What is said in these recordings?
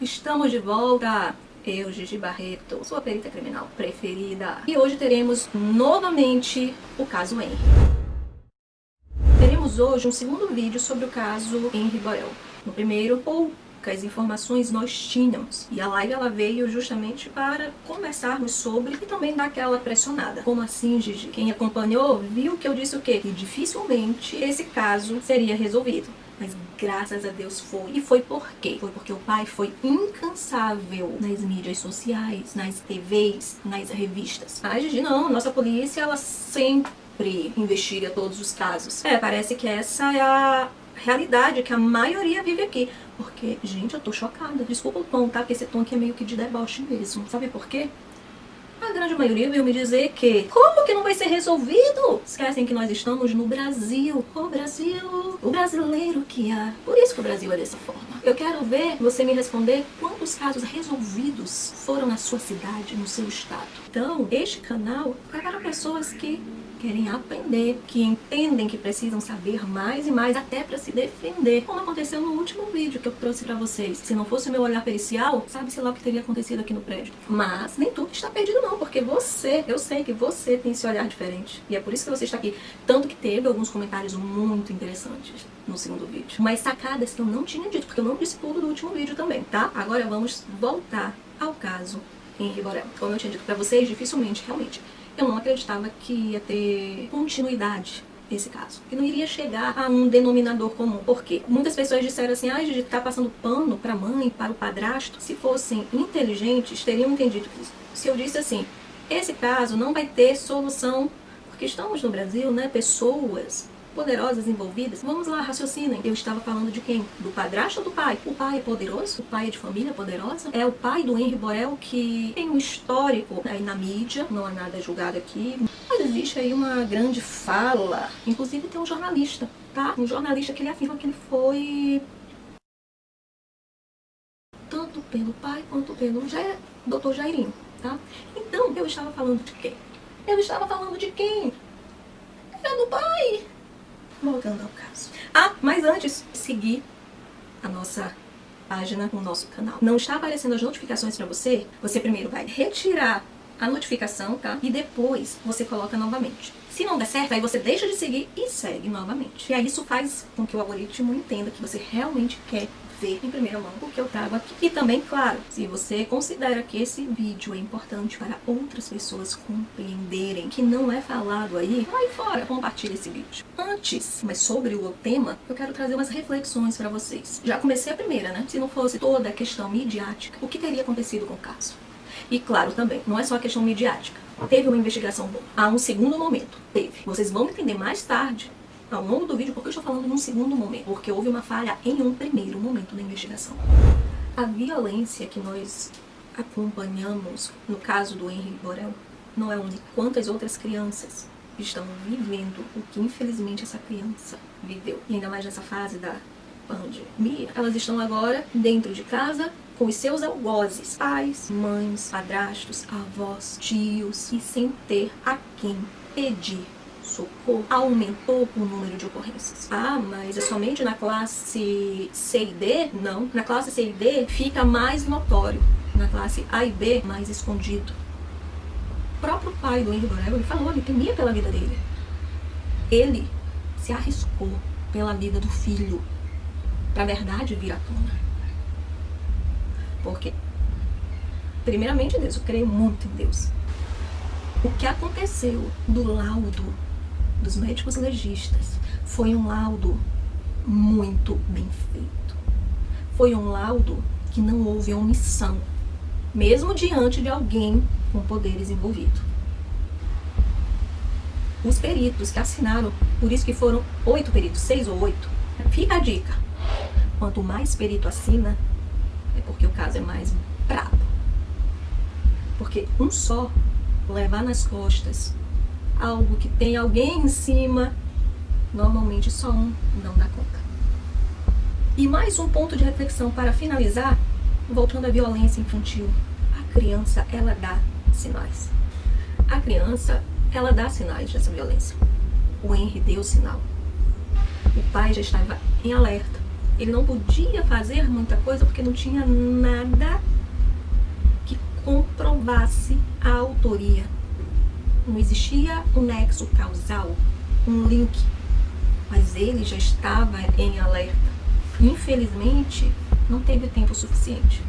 Estamos de volta! Eu, Gigi Barreto, sua perita criminal preferida. E hoje teremos novamente o caso Henry. Teremos hoje um segundo vídeo sobre o caso Henry Borel. No primeiro, poucas informações nós tínhamos. E a live ela veio justamente para conversarmos sobre e também dar aquela pressionada. Como assim, Gigi? Quem acompanhou viu que eu disse o quê? Que dificilmente esse caso seria resolvido. Mas graças a Deus foi. E foi por quê? Foi porque o pai foi incansável nas mídias sociais, nas TVs, nas revistas. Ah, Gigi, não. Nossa polícia, ela sempre investiga todos os casos. Parece que essa é a realidade que a maioria vive aqui. Porque, gente, eu tô chocada. Desculpa o tom, tá? Porque esse tom aqui é meio que de deboche mesmo. Sabe por quê? A grande maioria veio me dizer que como que não vai ser resolvido? Esquecem que nós estamos no Brasil. O Brasil, o brasileiro que há. Por isso que o Brasil é dessa forma. Eu quero ver você me responder quantos casos resolvidos foram na sua cidade, no seu estado. Então, este canal é para pessoas que querem aprender, que entendem que precisam saber mais e mais até para se defender, como aconteceu no último vídeo que eu trouxe para vocês. Se não fosse o meu olhar pericial, sabe-se lá o que teria acontecido aqui no prédio. Mas nem tudo está perdido não, porque eu sei que você tem esse olhar diferente. E é por isso que você está aqui. Tanto que teve alguns comentários muito interessantes no segundo vídeo. Mas sacadas que eu não tinha dito, porque eu não disse tudo do último vídeo também, tá? Agora vamos voltar ao caso Henry Borel. Como eu tinha dito para vocês, dificilmente, realmente, eu não acreditava que ia ter continuidade esse caso. Que não iria chegar a um denominador comum. Por quê? Muitas pessoas disseram assim, ah, Gigi, tá passando pano pra mãe, para o padrasto. Se fossem inteligentes, teriam entendido isso. Se eu disse assim, esse caso não vai ter solução, porque estamos no Brasil, né, pessoas poderosas envolvidas. Vamos lá, raciocinem. Eu estava falando de quem? Do padrasto ou do pai? O pai é poderoso? O pai é de família poderosa? É o pai do Henry Borel que tem um histórico aí na mídia, não há nada julgado aqui. Mas existe aí uma grande fala. Inclusive tem um jornalista, tá? Um jornalista que ele afirma que ele foi tanto pelo pai quanto pelo Dr. Jairinho, tá? Então, eu estava falando de quem? Eu estava falando de quem? Era do pai! Voltando ao caso. Ah, mas antes, seguir a nossa página no nosso canal. Não está aparecendo as notificações para você? Você primeiro vai retirar a notificação, tá? E depois você coloca novamente. Se não der certo, aí você deixa de seguir e segue novamente. E aí isso faz com que o algoritmo entenda que você realmente quer ver em primeira mão o que eu trago aqui. E também, claro, se você considera que esse vídeo é importante para outras pessoas compreenderem que não é falado aí, vai fora, compartilha esse vídeo. Antes, mas sobre o tema, eu quero trazer umas reflexões para vocês. Já comecei a primeira, né? Se não fosse toda a questão midiática, o que teria acontecido com o caso? E claro, também, não é só a questão midiática. Teve uma investigação boa. Há um segundo momento. Teve. Vocês vão entender mais tarde, ao longo do vídeo, porque eu estou falando num segundo momento. Porque houve uma falha em um primeiro momento da investigação. A violência que nós acompanhamos no caso do Henry Borel não é única. Quantas outras crianças estão vivendo o que infelizmente essa criança viveu? E ainda mais nessa fase da pandemia. Elas estão agora dentro de casa com os seus algozes. Pais, mães, padrastos, avós, tios. E sem ter a quem pedir socorro. Aumentou o número de ocorrências. Ah, mas é somente na classe C e D? Não. Na classe C e D fica mais notório. Na classe A e B, mais escondido. O próprio pai do Henry Borel, ele falou, ele temia pela vida dele. Ele se arriscou pela vida do filho para a verdade vir à tona. Porque, primeiramente Deus, eu creio muito em Deus. O que aconteceu do laudo dos médicos legistas foi um laudo muito bem feito. Foi um laudo que não houve omissão, mesmo diante de alguém com poderes envolvido. Os peritos que assinaram, por isso que foram 8 peritos, 6 ou 8, fica a dica, quanto mais perito assina, é porque o caso é mais brabo. Porque um só levar nas costas algo que tem alguém em cima, normalmente só um não dá conta. E mais um ponto de reflexão para finalizar, voltando à violência infantil. A criança, ela dá sinais. A criança, ela dá sinais dessa violência. O Henry deu sinal. O pai já estava em alerta. Ele não podia fazer muita coisa porque não tinha nada que comprovasse a autoria. Não existia um nexo causal, um link, mas ele já estava em alerta. Infelizmente, não teve tempo suficiente.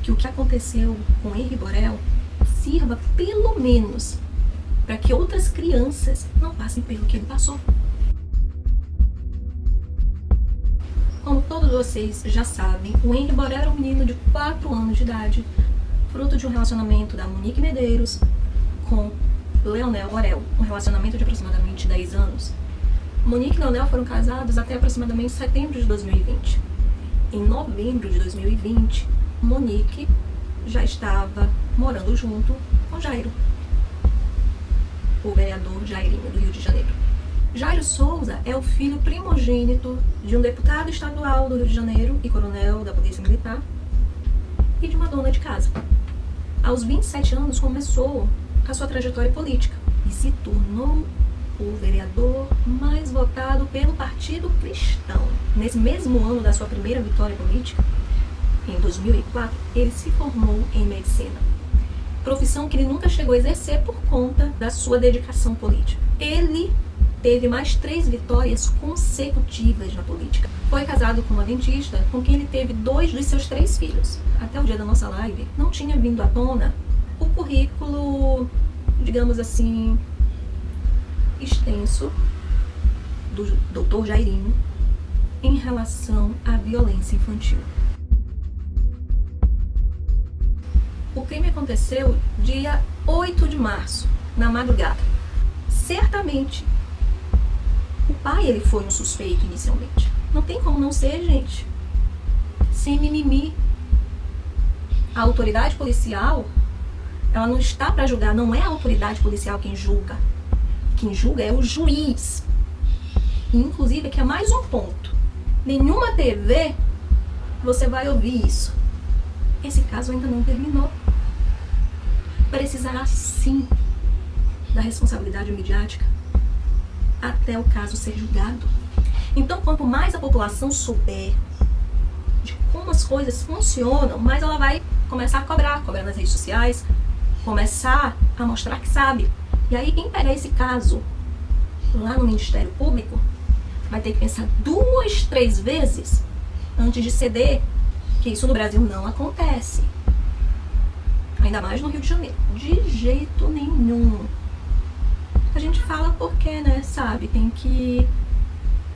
Que o que aconteceu com Henri Borel sirva pelo menos para que outras crianças não passem pelo que ele passou. Como todos vocês já sabem, o Henri Borel era um menino de 4 anos de idade, fruto de um relacionamento da Monique Medeiros com Leonel Borel, um relacionamento de aproximadamente 10 anos. Monique e Leonel foram casados até aproximadamente setembro de 2020. Em novembro de 2020, Monique já estava morando junto com Jairo, o vereador Jairinho do Rio de Janeiro. Jairo Souza é o filho primogênito de um deputado estadual do Rio de Janeiro e coronel da Polícia Militar e de uma dona de casa. Aos 27 anos começou a sua trajetória política e se tornou o vereador mais votado pelo Partido Cristão. Nesse mesmo ano da sua primeira vitória política, em 2004, ele se formou em medicina, profissão que ele nunca chegou a exercer por conta da sua dedicação política. Ele teve mais 3 vitórias consecutivas na política. Foi casado com uma dentista com quem ele teve 2 dos seus 3 filhos. Até o dia da nossa live, não tinha vindo à tona o currículo, digamos assim, extenso do Dr. Jairinho em relação à violência infantil. O crime aconteceu dia 8 de março, na madrugada. Certamente, o pai ele foi um suspeito inicialmente. Não tem como não ser, gente. Sem mimimi. A autoridade policial, ela não está para julgar. Não é a autoridade policial quem julga. Quem julga é o juiz. E, inclusive, aqui é mais um ponto. Nenhuma TV você vai ouvir isso. Esse caso ainda não terminou. Precisará sim da responsabilidade midiática até o caso ser julgado. Então, quanto mais a população souber de como as coisas funcionam, mais ela vai começar a cobrar nas redes sociais, começar a mostrar que sabe. E aí, quem pegar esse caso lá no Ministério Público vai ter que pensar 2, 3 vezes antes de ceder, que isso no Brasil não acontece. Ainda mais no Rio de Janeiro. De jeito nenhum. A gente fala porque, né, sabe? Tem que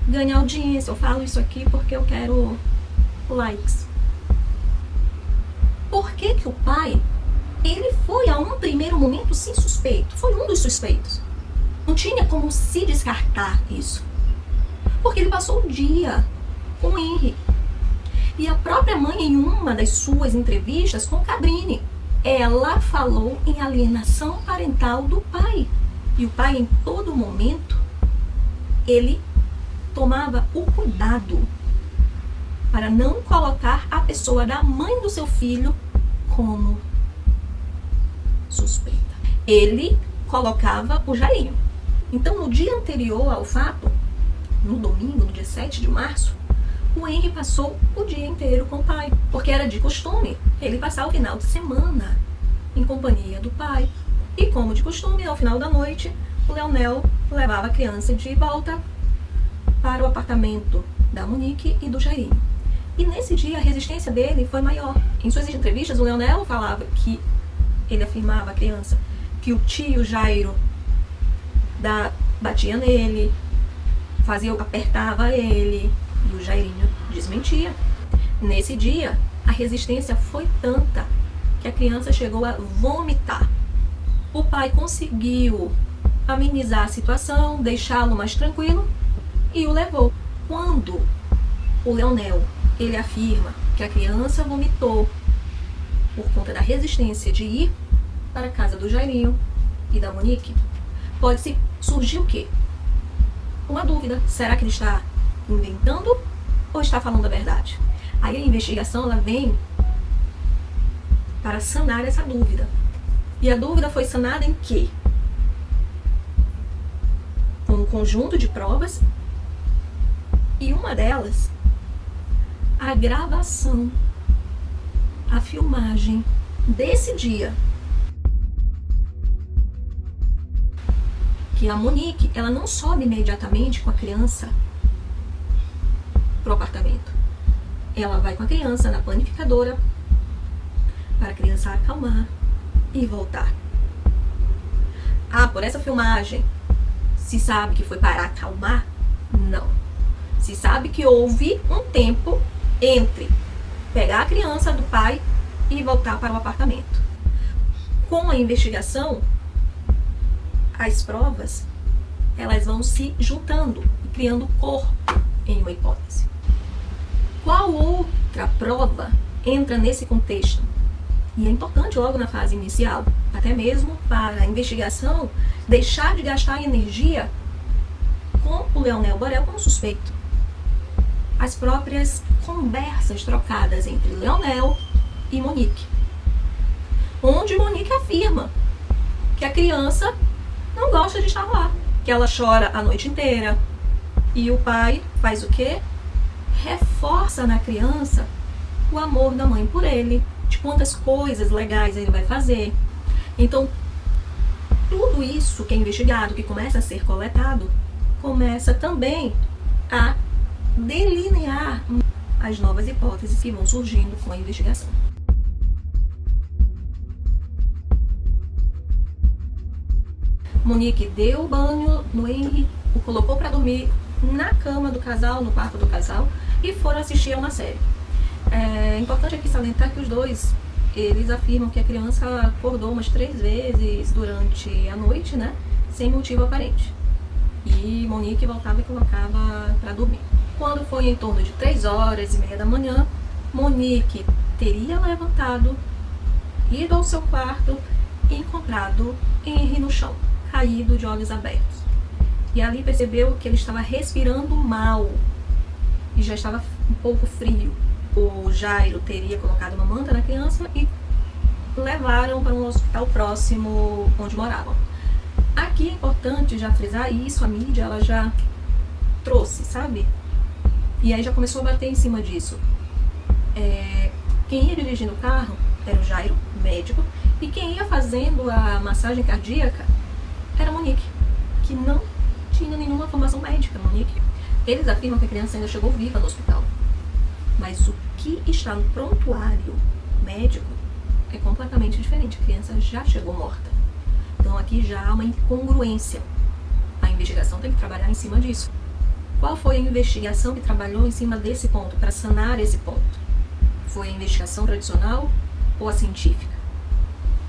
ganhar audiência. Eu falo isso aqui porque eu quero likes. Por que que o pai, ele foi a um primeiro momento sim suspeito? Foi um dos suspeitos. Não tinha como se descartar isso. Porque ele passou o dia com o Henri. E a própria mãe, em uma das suas entrevistas com Cabrini, ela falou em alienação parental do pai. E o pai, em todo momento, ele tomava o cuidado para não colocar a pessoa da mãe do seu filho como suspeita. Ele colocava o Jairinho. Então, no dia anterior ao fato, no domingo, no dia 7 de março, o Henri passou o dia inteiro com o pai, porque era de costume ele passar o final de semana em companhia do pai. E como de costume, ao final da noite, o Leonel levava a criança de volta para o apartamento da Monique e do Jairinho. E nesse dia a resistência dele foi maior. Em suas entrevistas, o Leonel falava que ele afirmava à criança que o tio Jairo batia nele, apertava ele, e o Jairinho desmentia. Nesse dia, a resistência foi tanta que a criança chegou a vomitar. O pai conseguiu amenizar a situação, deixá-lo mais tranquilo e o levou. Quando o Leonel, ele afirma que a criança vomitou por conta da resistência de ir para a casa do Jairinho e da Monique, pode surgir o quê? Uma dúvida. Será que ele está inventando ou está falando a verdade? Aí a investigação ela vem para sanar essa dúvida. E a dúvida foi sanada em quê? Com um conjunto de provas, e uma delas a gravação, a filmagem desse dia que a Monique, ela não sobe imediatamente com a criança pro apartamento. Ela vai com a criança na panificadora para a criança acalmar e voltar. Ah, por essa filmagem se sabe que foi para acalmar? Não. Se sabe que houve um tempo entre pegar a criança do pai e voltar para o apartamento. Com a investigação, as provas, elas vão se juntando e criando corpo em uma hipótese. Qual outra prova entra nesse contexto? E é importante logo na fase inicial, até mesmo para a investigação deixar de gastar energia com o Leonel Borel como suspeito. As próprias conversas trocadas entre Leonel e Monique, onde Monique afirma que a criança não gosta de estar lá, que ela chora a noite inteira, e o pai faz o quê? Reforça na criança o amor da mãe por ele, de quantas coisas legais ele vai fazer. Então, tudo isso que é investigado, que começa a ser coletado, começa também a delinear as novas hipóteses que vão surgindo com a investigação. Monique deu banho no Henry, o colocou para dormir na cama do casal, no quarto do casal, e foram assistir a uma série. É importante aqui salientar que os dois, eles afirmam que a criança acordou umas 3 vezes durante a noite, né, sem motivo aparente. E Monique voltava e colocava para dormir. Quando foi em torno de 3h30 da manhã, Monique teria levantado, ido ao seu quarto e encontrado Henry no chão, caído de olhos abertos. E ali percebeu que ele estava respirando mal e já estava um pouco frio. O Jairo teria colocado uma manta na criança e levaram para um hospital próximo onde moravam. Aqui é importante já frisar isso, a mídia ela já trouxe, sabe? E aí já começou a bater em cima disso. Quem ia dirigindo o carro era o Jairo, médico, e quem ia fazendo a massagem cardíaca era a Monique, que não tinha nenhuma formação médica. Monique, eles afirmam que a criança ainda chegou viva no hospital, mas o que está no prontuário médico é completamente diferente. A criança já chegou morta. Então aqui já há uma incongruência. A investigação tem que trabalhar em cima disso. Qual foi a investigação que trabalhou em cima desse ponto, para sanar esse ponto? Foi a investigação tradicional ou a científica?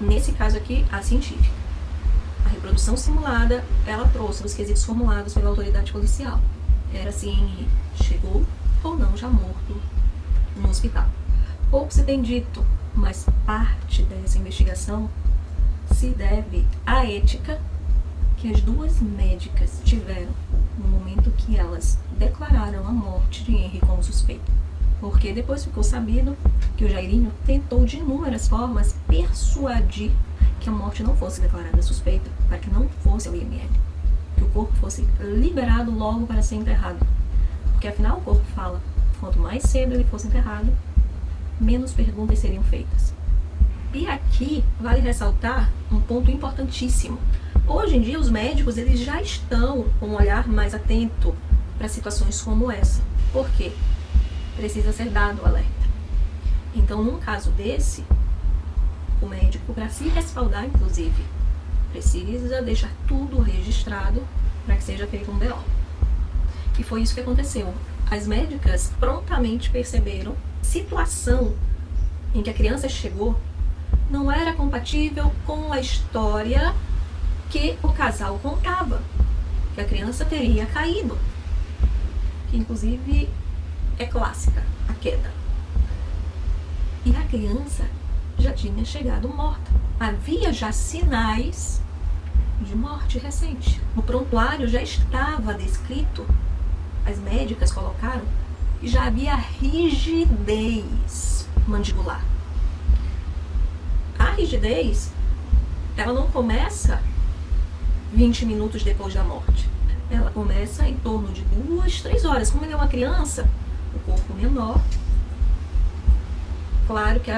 Nesse caso aqui, a científica. A reprodução simulada, ela trouxe os quesitos formulados pela autoridade policial. Era se Henry chegou ou não já morto no hospital. Pouco se tem dito, mas parte dessa investigação se deve à ética que as duas médicas tiveram no momento que elas declararam a morte de Henry como suspeito. Porque depois ficou sabido que o Jairinho tentou de inúmeras formas persuadir que a morte não fosse declarada suspeita, para que não fosse ao IML, que o corpo fosse liberado logo para ser enterrado. Porque afinal o corpo fala, quanto mais cedo ele fosse enterrado, menos perguntas seriam feitas. E aqui vale ressaltar um ponto importantíssimo. Hoje em dia os médicos eles já estão com um olhar mais atento para situações como essa. Por quê? Precisa ser dado o alerta. Então, num caso desse, o médico, para se respaldar, inclusive, precisa deixar tudo registrado para que seja feito um BO. E foi isso que aconteceu. As médicas prontamente perceberam que a situação em que a criança chegou não era compatível com a história que o casal contava, que a criança teria caído, que inclusive é clássica, a queda. E a criança já tinha chegado morta. Havia já sinais de morte recente. No prontuário já estava descrito, as médicas colocaram, que já havia rigidez mandibular. A rigidez, ela não começa 20 minutos depois da morte. Ela começa em torno de 2, 3 horas. Como ele é uma criança, o corpo menor, Claro que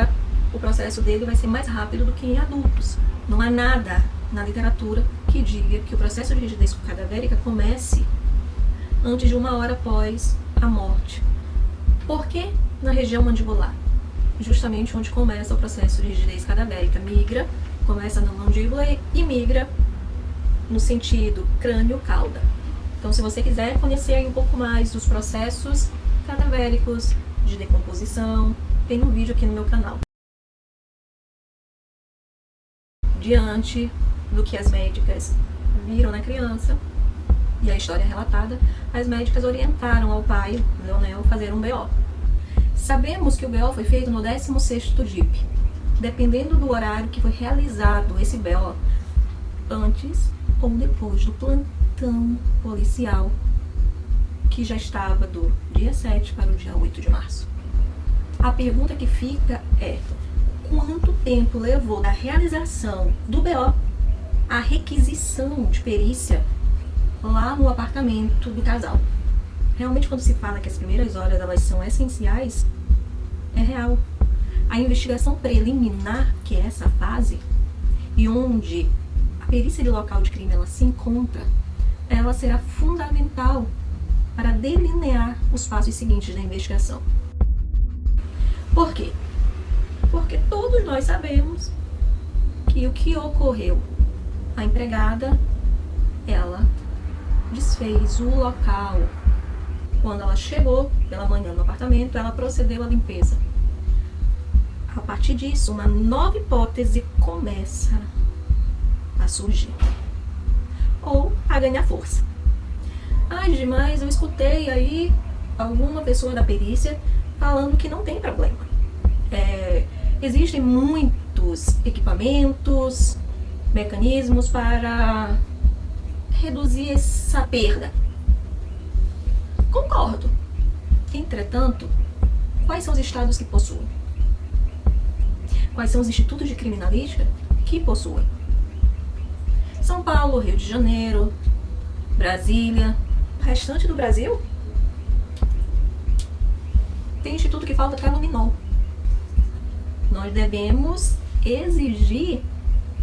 o processo dele vai ser mais rápido do que em adultos. Não há nada na literatura que diga que o processo de rigidez cadavérica comece antes de 1 hora após a morte. Por que na região mandibular? Justamente onde começa o processo de rigidez cadavérica. Migra, começa na mandíbula e migra no sentido crânio-cauda. Então, se você quiser conhecer um pouco mais dos processos cadavéricos de decomposição, tem um vídeo aqui no meu canal. Diante do que as médicas viram na criança e a história relatada, as médicas orientaram ao pai, Leonel, fazer um BO. Sabemos que o BO foi feito no 16º DIP. Dependendo do horário que foi realizado esse BO, antes ou depois do plantão policial, que já estava do dia 7 para o dia 8 de março. A pergunta que fica é: quanto tempo levou da realização do BO à requisição de perícia lá no apartamento do casal? Realmente, quando se fala que as primeiras horas elas são essenciais, é real. A investigação preliminar, que é essa fase, e onde a perícia de local de crime ela se encontra, ela será fundamental para delinear os passos seguintes da investigação. Por quê? Porque todos nós sabemos que o que ocorreu, a empregada, ela desfez o local. Quando ela chegou pela manhã no apartamento, ela procedeu à limpeza. A partir disso, uma nova hipótese começa a surgir, ou a ganhar força. Mas eu escutei aí alguma pessoa da perícia falando que não tem problema. Existem muitos equipamentos, mecanismos para reduzir essa perda. Concordo. Entretanto, quais são os estados que possuem? Quais são os institutos de criminalística que possuem? São Paulo, Rio de Janeiro, Brasília, o restante do Brasil tem instituto que falta caluminol. Nós devemos exigir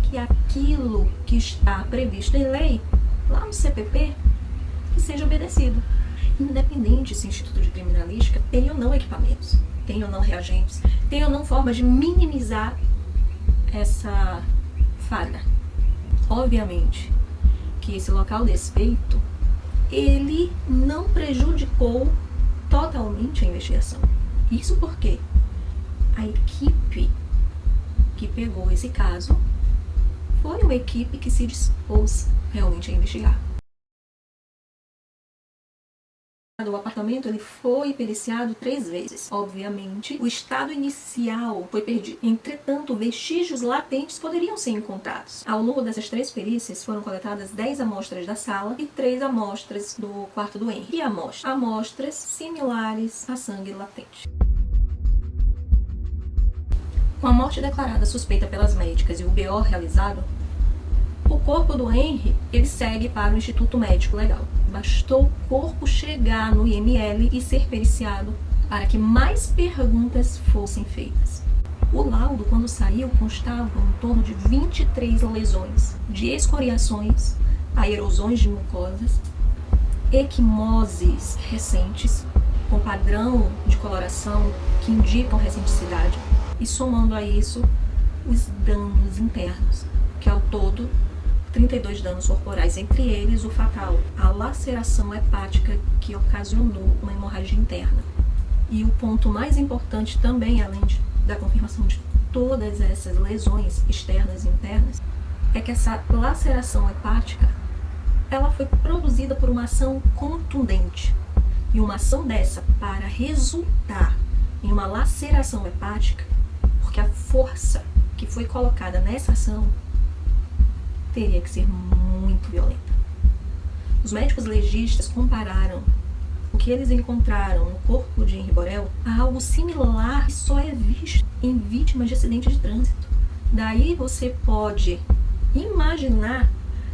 que aquilo que está previsto em lei, lá no CPP, que seja obedecido. Independente se o Instituto de Criminalística tem ou não equipamentos, tem ou não reagentes, tem ou não formas de minimizar essa falha. Obviamente que esse local desfeito, ele não prejudicou totalmente a investigação. Isso porque a equipe que pegou esse caso foi uma equipe que se dispôs realmente a investigar. O apartamento ele foi periciado 3 vezes. Obviamente, o estado inicial foi perdido. Entretanto, vestígios latentes poderiam ser encontrados. Ao longo dessas 3 perícias, foram coletadas 10 amostras da sala e 3 amostras do quarto do Henry. E amostras similares a sangue latente. Com a morte declarada suspeita pelas médicas e o BO realizado, o corpo do Henry ele segue para o Instituto Médico Legal. Bastou o corpo chegar no IML e ser periciado para que mais perguntas fossem feitas. O laudo, quando saiu, constava em torno de 23 lesões, de escoriações a erosões de mucosas, equimoses recentes, com padrão de coloração que indicam recenticidade, e somando a isso os danos internos, que ao todo 32 danos corporais, entre eles o fatal, a laceração hepática que ocasionou uma hemorragia interna. E o ponto mais importante também, além da confirmação de todas essas lesões externas e internas, é que essa laceração hepática, ela foi produzida por uma ação contundente. E uma ação dessa, para resultar em uma laceração hepática, porque a força que foi colocada nessa ação teria que ser muito violenta. Os médicos legistas compararam o que eles encontraram no corpo de Henry Borel a algo similar que só é visto em vítimas de acidente de trânsito. Daí você pode imaginar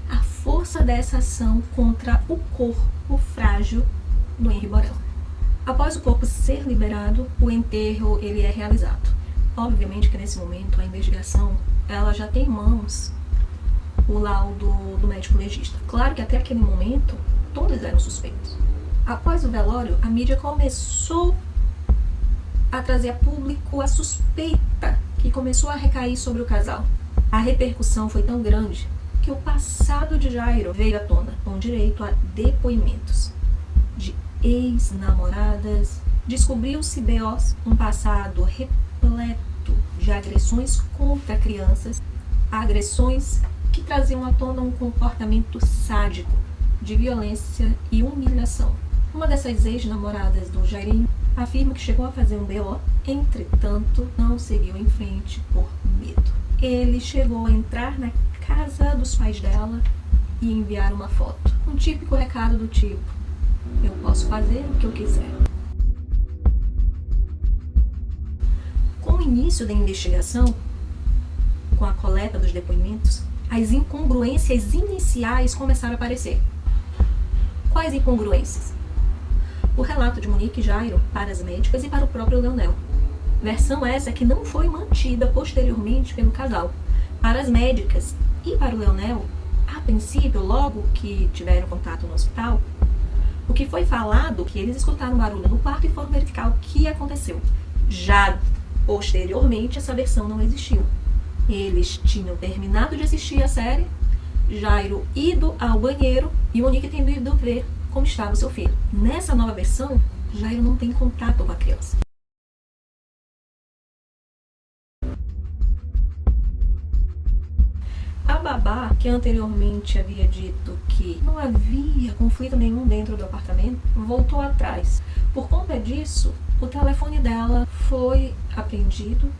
a força dessa ação contra o corpo frágil do Henry Borel. Após o corpo ser liberado, o enterro ele é realizado. Obviamente que nesse momento a investigação ela já tem em mãos o laudo do médico legista. Claro que até aquele momento todos eram suspeitos. Após o velório, a mídia começou a trazer a público a suspeita que começou a recair sobre o casal. A repercussão foi tão grande que o passado de Jairo veio à tona, com direito a depoimentos de ex-namoradas. Descobriu-se B.O.s, um passado repleto de agressões contra crianças, agressões que traziam à tona um comportamento sádico, de violência e humilhação. Uma dessas ex-namoradas do Jairinho afirma que chegou a fazer um B.O., entretanto, não seguiu em frente por medo. Ele chegou a entrar na casa dos pais dela e enviar uma foto. Um típico recado do tipo: eu posso fazer o que eu quiser. Com o início da investigação, com a coleta dos depoimentos, as incongruências iniciais começaram a aparecer. Quais incongruências? O relato de Monique e Jairo para as médicas e para o próprio Leonel. Versão essa que não foi mantida posteriormente pelo casal. Para as médicas e para o Leonel, a princípio, logo que tiveram contato no hospital, o que foi falado, que eles escutaram barulho no quarto e foram verificar o que aconteceu. Já posteriormente, essa versão não existiu. Eles tinham terminado de assistir a série, Jairo ido ao banheiro e Monique tendo ido ver como estava o seu filho. Nessa nova versão, Jairo não tem contato com a criança. A babá, que anteriormente havia dito que não havia conflito nenhum dentro do apartamento, voltou atrás. Por conta disso, o telefone dela foi apreendido,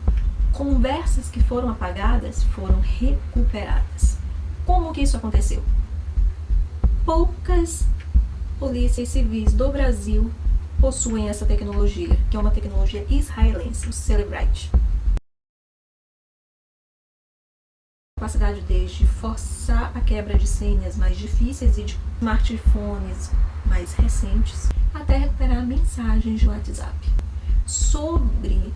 conversas que foram apagadas foram recuperadas. Como que isso aconteceu? Poucas polícias civis do Brasil possuem essa tecnologia, que é uma tecnologia israelense, o Cellebrite. A capacidade de forçar a quebra de senhas mais difíceis e de smartphones mais recentes, até recuperar mensagens de WhatsApp. Sobre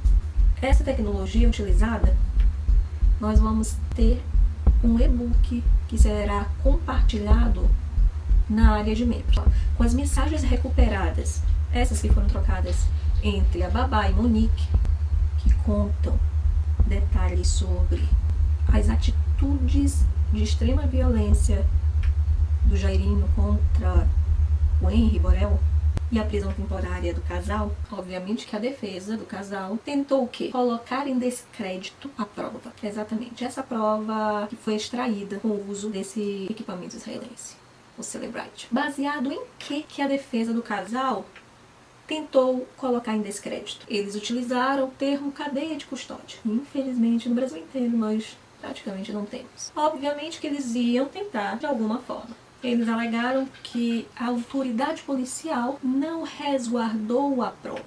essa tecnologia utilizada, nós vamos ter um e-book que será compartilhado na área de membros, com as mensagens recuperadas, essas que foram trocadas entre a babá e Monique, que contam detalhes sobre as atitudes de extrema violência do Jairinho contra o Henry Borel e a prisão temporária do casal. Obviamente que a defesa do casal tentou o quê? Colocar em descrédito a prova. Exatamente, essa prova que foi extraída com o uso desse equipamento israelense, o Cellebrite. Baseado em que a defesa do casal tentou colocar em descrédito? Eles utilizaram o termo cadeia de custódia. Infelizmente, no Brasil inteiro, nós praticamente não temos. Obviamente que eles iam tentar de alguma forma. Eles alegaram que a autoridade policial não resguardou a prova.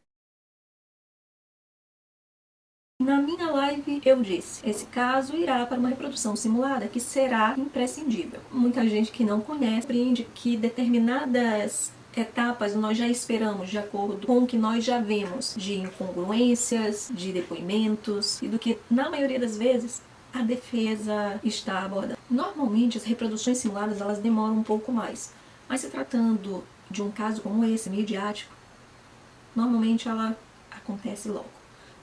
Na minha live eu disse, esse caso irá para uma reprodução simulada que será imprescindível. Muita gente que não conhece compreende que determinadas etapas nós já esperamos de acordo com o que nós já vemos de incongruências, de depoimentos e do que na maioria das vezes a defesa está abordando. Normalmente as reproduções simuladas elas demoram um pouco mais, mas se tratando de um caso como esse, midiático, normalmente ela acontece logo,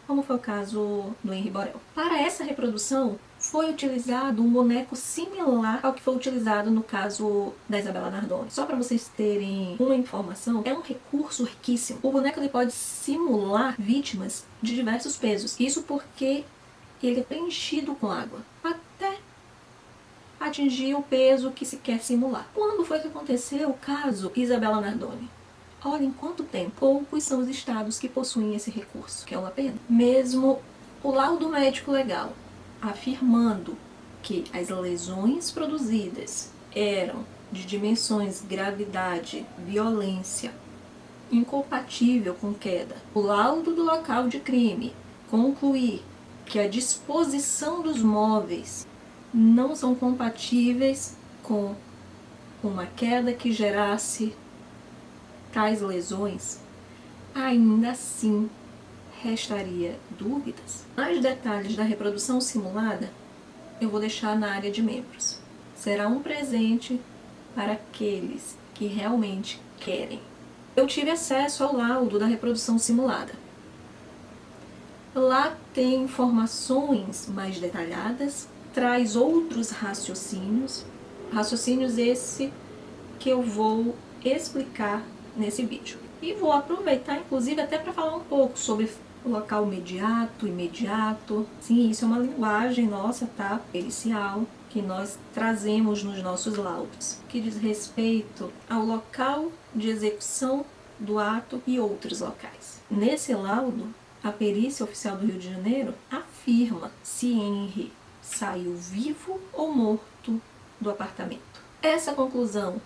como foi o caso do Henry Borel. Para essa reprodução foi utilizado um boneco similar ao que foi utilizado no caso da Isabella Nardoni. Só para vocês terem uma informação, é um recurso riquíssimo. O boneco ele pode simular vítimas de diversos pesos, isso porque ele é preenchido com água, até atingir o peso que se quer simular. Quando foi que aconteceu o caso Isabella Nardoni? Olhem quanto tempo. Poucos são os estados que possuem esse recurso, que é uma pena. Mesmo o laudo médico legal afirmando que as lesões produzidas eram de dimensões, gravidade, violência, incompatível com queda. O laudo do local de crime concluir que a disposição dos móveis não são compatíveis com uma queda que gerasse tais lesões, ainda assim restaria dúvidas, mais detalhes da reprodução simulada eu vou deixar na área de membros. Será um presente para aqueles que realmente querem. Eu tive acesso ao laudo da reprodução simulada. Lá tem informações mais detalhadas, traz outros raciocínios esse que eu vou explicar nesse vídeo. E vou aproveitar, inclusive, até para falar um pouco sobre local imediato. Sim, isso é uma linguagem nossa, tá? Pericial, que nós trazemos nos nossos laudos, que diz respeito ao local de execução do ato e outros locais. Nesse laudo, a perícia oficial do Rio de Janeiro afirma se Henry saiu vivo ou morto do apartamento. Essa conclusão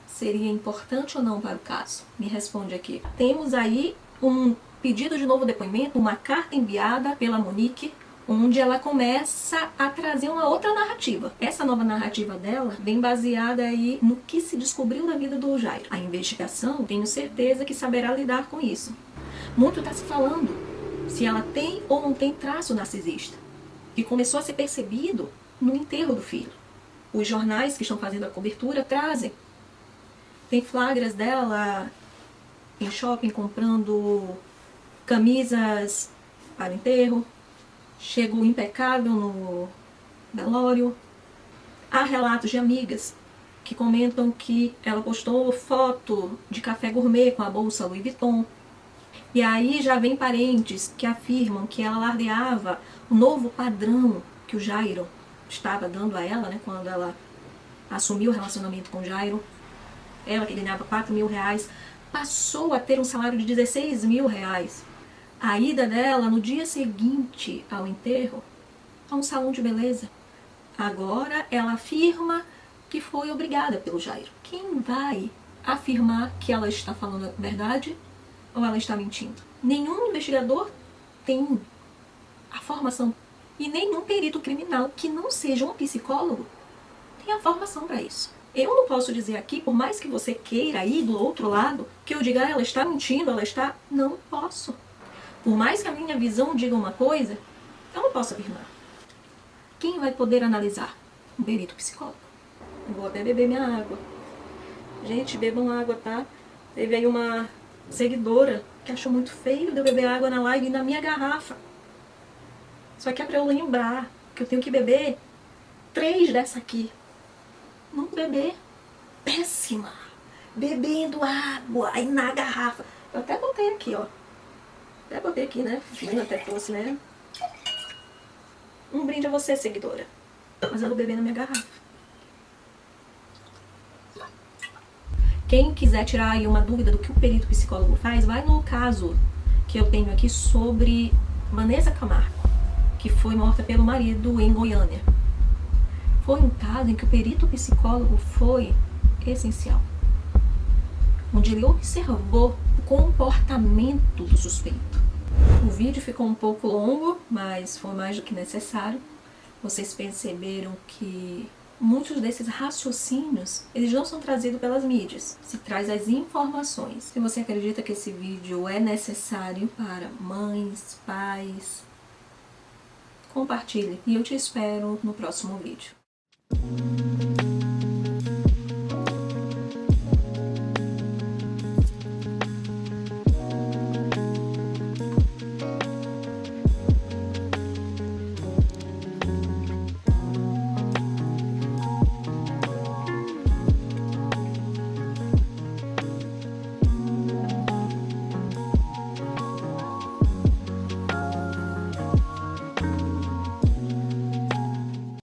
seria importante ou não para o caso? Me responde aqui. Temos aí um pedido de novo depoimento, uma carta enviada pela Monique, onde ela começa a trazer uma outra narrativa. Essa nova narrativa dela vem baseada aí no que se descobriu na vida do Jairo. A investigação, tenho certeza que saberá lidar com isso. Muito está se falando se ela tem ou não tem traço narcisista, que começou a ser percebido no enterro do filho. Os jornais que estão fazendo a cobertura trazem. Tem flagras dela em shopping comprando camisas para o enterro. Chegou impecável no velório. Há relatos de amigas que comentam que ela postou foto de café gourmet com a bolsa Louis Vuitton. E aí já vem parentes que afirmam que ela alardeava o novo padrão que o Jairo estava dando a ela, né, quando ela assumiu o relacionamento com o Jairo. Ela que ganhava 4 mil reais, passou a ter um salário de 16 mil reais. A ida dela no dia seguinte ao enterro a um salão de beleza. Agora ela afirma que foi obrigada pelo Jairo. Quem vai afirmar que ela está falando a verdade ou ela está mentindo? Nenhum investigador tem a formação e nenhum perito criminal que não seja um psicólogo tem a formação para isso. Eu não posso dizer aqui, por mais que você queira ir do outro lado, que eu diga, ela está mentindo, ela está... Não posso. Por mais que a minha visão diga uma coisa, eu não posso afirmar. Quem vai poder analisar? Um perito psicólogo. Eu vou até beber minha água. Gente, bebam água, tá? Teve aí uma seguidora que achou muito feio de eu beber água na live e na minha garrafa. Só que é pra eu lembrar que eu tenho que beber 3 dessa aqui. Não beber. Péssima. Bebendo água aí na garrafa. Eu até botei aqui, ó. Até botei aqui, né? Fina, até trouxe, né? Um brinde a você, seguidora. Mas eu vou beber na minha garrafa. Quem quiser tirar aí uma dúvida do que o perito psicólogo faz, vai no caso que eu tenho aqui sobre Vanessa Camargo, que foi morta pelo marido em Goiânia. Foi um caso em que o perito psicólogo foi essencial, onde ele observou o comportamento do suspeito. O vídeo ficou um pouco longo, mas foi mais do que necessário. Vocês perceberam que muitos desses raciocínios, eles não são trazidos pelas mídias, se traz as informações. Se você acredita que esse vídeo é necessário para mães, pais, compartilhe. E eu te espero no próximo vídeo.